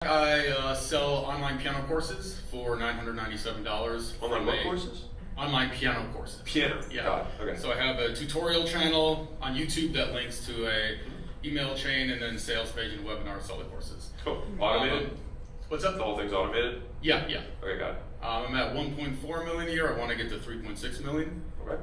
I sell online piano courses for $997. Online what courses? Online piano courses. Piano. Yeah. Got it. Okay. So I have a tutorial channel on YouTube that links to a email chain and then sales page and webinar seller courses. Cool. Automated? What's up? The whole thing's automated? Yeah. Okay, got it. I'm at 1.4 million a year. I want to get to 3.6 million. Okay.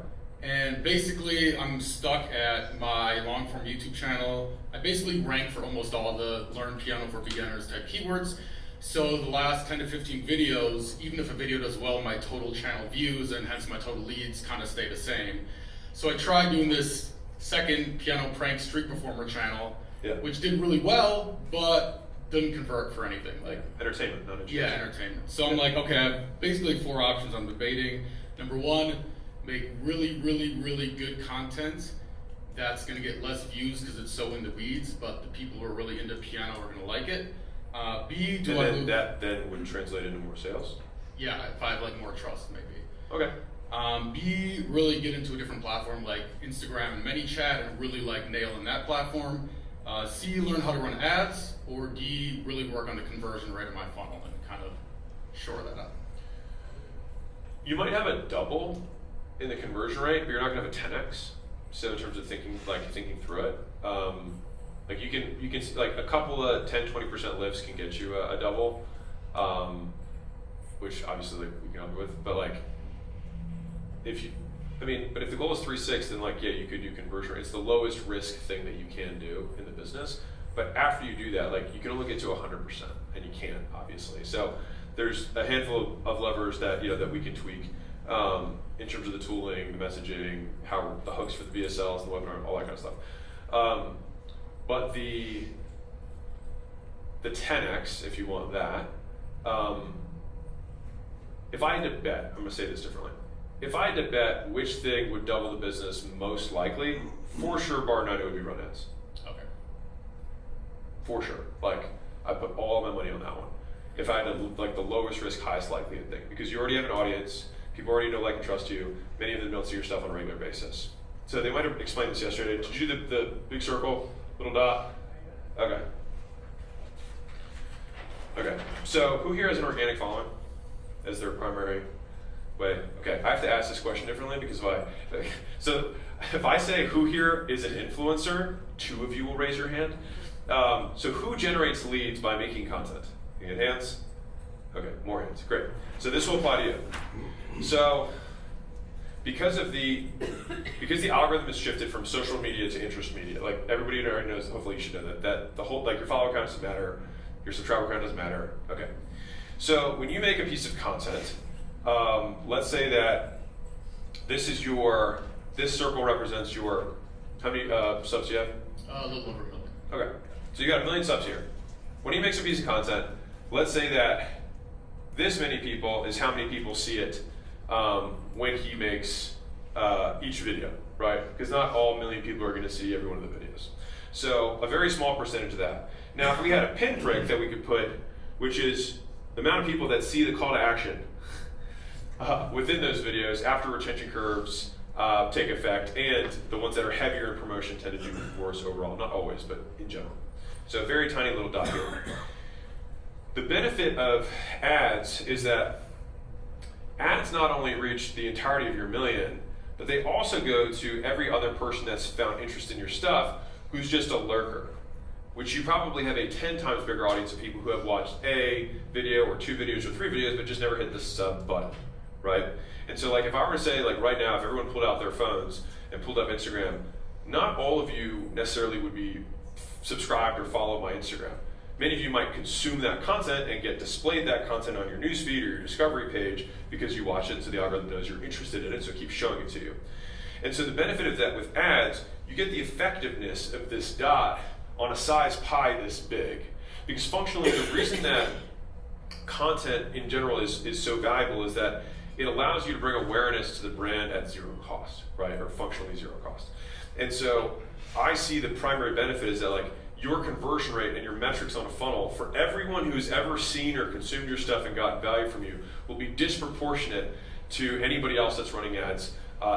And basically, I'm stuck at my long-form YouTube channel. I basically rank for almost all the learn piano for beginners type keywords. So the last 10 to 15 videos, even if a video does well, my total channel views and hence my total leads kind of stay the same. So I tried doing this second piano prank street performer channel, which did really well, but didn't convert for anything. Like entertainment, not education. Yeah, entertainment. So I'm like, okay, I have basically 4 options I'm debating. Number 1, make really good content that's going to get less views because it's so in the weeds, but the people who are really into piano are going to like it. B, that then would translate into more sales? Yeah, if I have like more trust, maybe. Okay. B, really get into a different platform like Instagram and ManyChat and really like nail in that platform. C, learn how to run ads. Or D, really work on the conversion rate of my funnel and kind of shore that up. You might have a double in the conversion rate, but you're not going to have a 10x. So in terms of thinking through it, like you can like a couple of 10-20% lifts can get you a double, which obviously we can help you with. But like if the goal is 3.6, then like you could do conversion rate. It's the lowest risk thing that you can do in the business. But after you do that, like you can only get to 100%, and you can't obviously. So there's a handful of levers that that we can tweak. In terms of the tooling, the messaging, how the hooks for the VSLs, the webinar, all that kind of stuff. But the 10x, if you want that, if I had to bet, I'm going to say this differently. If I had to bet which thing would double the business most likely, for sure, bar none, it would be run ads. Okay. For sure. Like, I put all my money on that one. If I had to, like the lowest risk, highest likelihood thing, because you already have an audience. People already know, like, and trust you. Many of them don't see your stuff on a regular basis. So they might have explained this yesterday. Did you do the big circle, little dot? Okay. Okay. So who here has an organic following as their primary way? Okay. I have to ask this question differently because if I say who here is an influencer, 2 of you will raise your hand. So who generates leads by making content? You get hands? Okay, more hands. Great. So this will apply to you. So, because the algorithm has shifted from social media to interest media, like everybody already knows, hopefully you should know that the whole, like your follower count doesn't matter, your subscriber count doesn't matter. Okay. So when you make a piece of content, let's say that this circle represents your, how many subs do you have? A little over 1 million. Okay. So you got 1 million subs here. When he makes a piece of content, let's say that this many people is how many people see it when he makes each video, right? Because not all 1 million people are going to see every one of the videos. So a very small percentage of that. Now, if we had a pinprick that we could put, which is the amount of people that see the call to action within those videos after retention curves take effect, and the ones that are heavier in promotion tend to do worse overall. Not always, but in general. So a very tiny little dot here. The benefit of ads is that ads not only reach the entirety of your million, but they also go to every other person that's found interest in your stuff who's just a lurker, which you probably have a 10 times bigger audience of people who have watched a video or 2 videos or 3 videos but just never hit the sub button, right? And so like if I were to say like right now, if everyone pulled out their phones and pulled up Instagram, not all of you necessarily would be subscribed or follow my Instagram. Many of you might consume that content and get displayed that content on your newsfeed or your discovery page because you watch it, so the algorithm knows you're interested in it, so it keeps showing it to you. And so the benefit of that with ads, you get the effectiveness of this dot on a size pie this big. Because functionally, the reason that content in general is so valuable is that it allows you to bring awareness to the brand at 0 cost, right? Or functionally 0 cost. And so I see the primary benefit is that like your conversion rate and your metrics on a funnel for everyone who's ever seen or consumed your stuff and gotten value from you will be disproportionate to anybody else that's running ads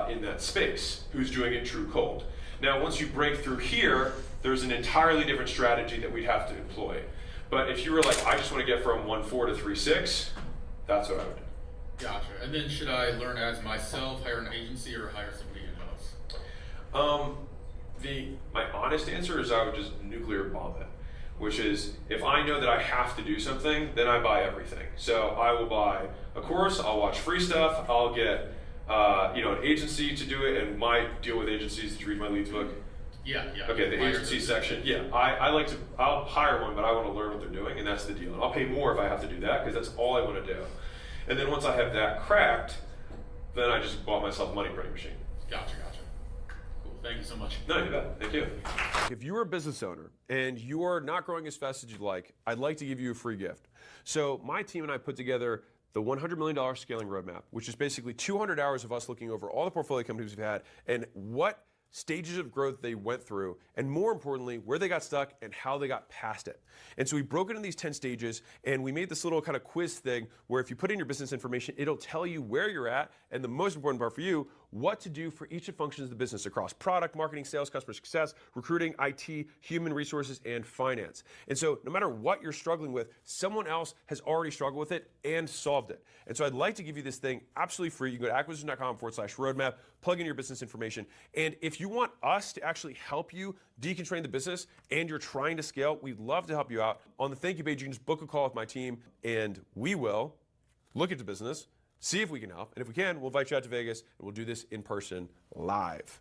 in that space who's doing it true cold. Now, once you break through here, there's an entirely different strategy that we'd have to employ. But if you were like, I just want to get from 1.4 to 3.6, that's what I would do. Gotcha. And then should I learn ads myself, hire an agency, or hire somebody in-house? My honest answer is I would just nuclear bomb it, which is if I know that I have to do something, then I buy everything. So I will buy a course, I'll watch free stuff, I'll get an agency to do it, and my deal with agencies, did you read my leads book? Yeah. Okay, the agency section. Yeah, I'll hire one, but I want to learn what they're doing, and that's the deal. And I'll pay more if I have to do that, because that's all I want to do. And then once I have that cracked, then I just bought myself a money printing machine. Gotcha. Cool, thank you so much. No, you bet, thank you. If you're a business owner and you're not growing as fast as you'd like, I'd like to give you a free gift. So my team and I put together the $100 million scaling roadmap, which is basically 200 hours of us looking over all the portfolio companies we've had and what stages of growth they went through, and more importantly, where they got stuck and how they got past it. And so we broke it into these 10 stages, and we made this little kind of quiz thing where if you put in your business information, it'll tell you where you're at, and the most important part for you, what to do for each of the functions of the business across product, marketing, sales, customer success, recruiting, IT, human resources, and finance. And so no matter what you're struggling with, someone else has already struggled with it and solved it. And so I'd like to give you this thing absolutely free. You can go to acquisition.com/roadmap, plug in your business information. And if you want us to actually help you deconstrain the business and you're trying to scale, we'd love to help you out. On the thank you page, you can just book a call with my team, and we will look at the business, see if we can help. And if we can, we'll invite you out to Vegas, and we'll do this in person live.